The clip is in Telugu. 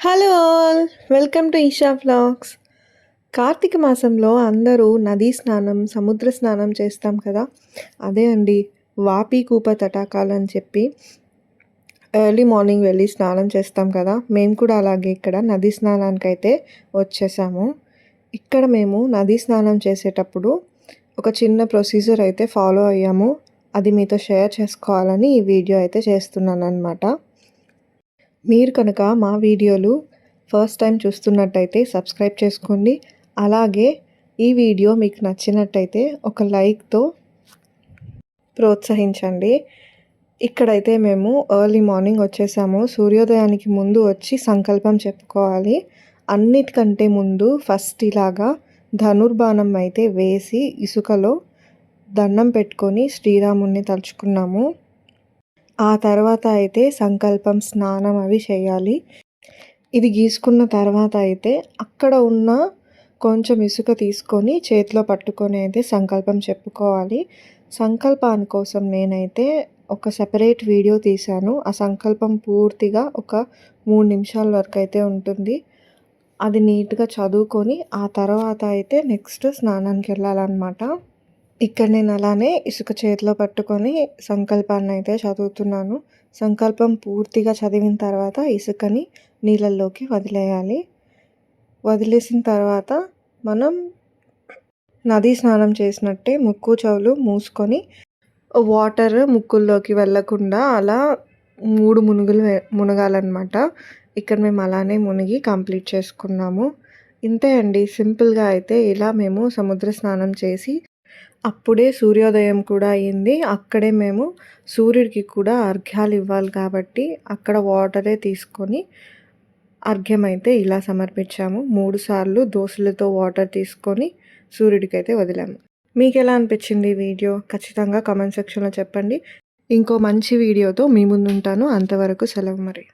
Hello all, welcome to Eesha vlogs. Kartika మాసంలో అందరూ నదీ స్నానం, సముద్ర స్నానం చేస్తాం కదా. అదే అండి, వాపి కూప తటాకాలు అని చెప్పి ఎర్లీ మార్నింగ్ వెళ్ళి స్నానం చేస్తాం కదా. మేము కూడా అలాగే ఇక్కడ నదీ స్నానానికి అయితే వచ్చేసాము. ఇక్కడ మేము నదీ స్నానం చేసేటప్పుడు ఒక చిన్న ప్రొసీజర్ అయితే ఫాలో అయ్యాము. అది మీతో షేర్ చేసుకోవాలని ఈ వీడియో అయితే చేస్తున్నాను అనమాట. మీరు కనుక మా వీడియోలు ఫస్ట్ టైం చూస్తున్నట్టయితే సబ్స్క్రైబ్ చేసుకోండి. అలాగే ఈ వీడియో మీకు నచ్చినట్టయితే ఒక లైక్తో ప్రోత్సహించండి. ఇక్కడైతే మేము ఎర్లీ మార్నింగ్ వచ్చేసాము. సూర్యోదయానికి ముందు వచ్చి సంకల్పం చెప్పుకోవాలి. అన్నిటికంటే ముందు ఫస్ట్ ఇలాగా ధనుర్బాణం అయితే వేసి ఇసుకలో దండం పెట్టుకొని శ్రీరాముణ్ణి తలుచుకున్నాము. ఆ తర్వాత అయితే సంకల్పం, స్నానం అవి చేయాలి. ఇది గీసుకున్న తర్వాత అయితే అక్కడ ఉన్న కొంచెం ఇసుక తీసుకొని చేతిలో పట్టుకొని అయితే సంకల్పం చెప్పుకోవాలి. సంకల్పాని కోసం నేనైతే ఒక సెపరేట్ వీడియో తీశాను. ఆ సంకల్పం పూర్తిగా ఒక 3 నిమిషాల వరకు అయితే ఉంటుంది. అది నీట్గా చదువుకొని ఆ తర్వాత అయితే నెక్స్ట్ స్నానానికి వెళ్ళాలన్నమాట. ఇక్కడ నేను అలానే ఇసుక చేతిలో పట్టుకొని సంకల్పాన్ని అయితే చదువుతున్నాను. సంకల్పం పూర్తిగా చదివిన తర్వాత ఇసుకని నీళ్ళల్లోకి వదిలేయాలి. వదిలేసిన తర్వాత మనం నదీ స్నానం చేసినట్టే ముక్కు చెవులు మూసుకొని వాటర్ ముక్కుల్లోకి వెళ్ళకుండా అలా 3 మునుగులు మునగాలన్నమాట. ఇక్కడ మేము అలానే మునిగి కంప్లీట్ చేసుకున్నాము. ఇంతే అండి, సింపుల్గా అయితే ఇలా మేము సముద్ర స్నానం చేసి అప్పుడే సూర్యోదయం కూడా అయింది. అక్కడే మేము సూర్యుడికి కూడా అర్ఘ్యాలు ఇవ్వాలి కాబట్టి అక్కడ వాటరే తీసుకొని అర్ఘ్యం అయితే ఇలా సమర్పించాము. 3 సార్లు దోశలతో వాటర్ తీసుకొని సూర్యుడికి అయితే వదిలాము. మీకు ఎలా అనిపించింది ఈ వీడియో? ఖచ్చితంగా కామెంట్ సెక్షన్లో చెప్పండి. ఇంకో మంచి వీడియోతో మీ ముందుంటాను. అంతవరకు సెలవు మరి.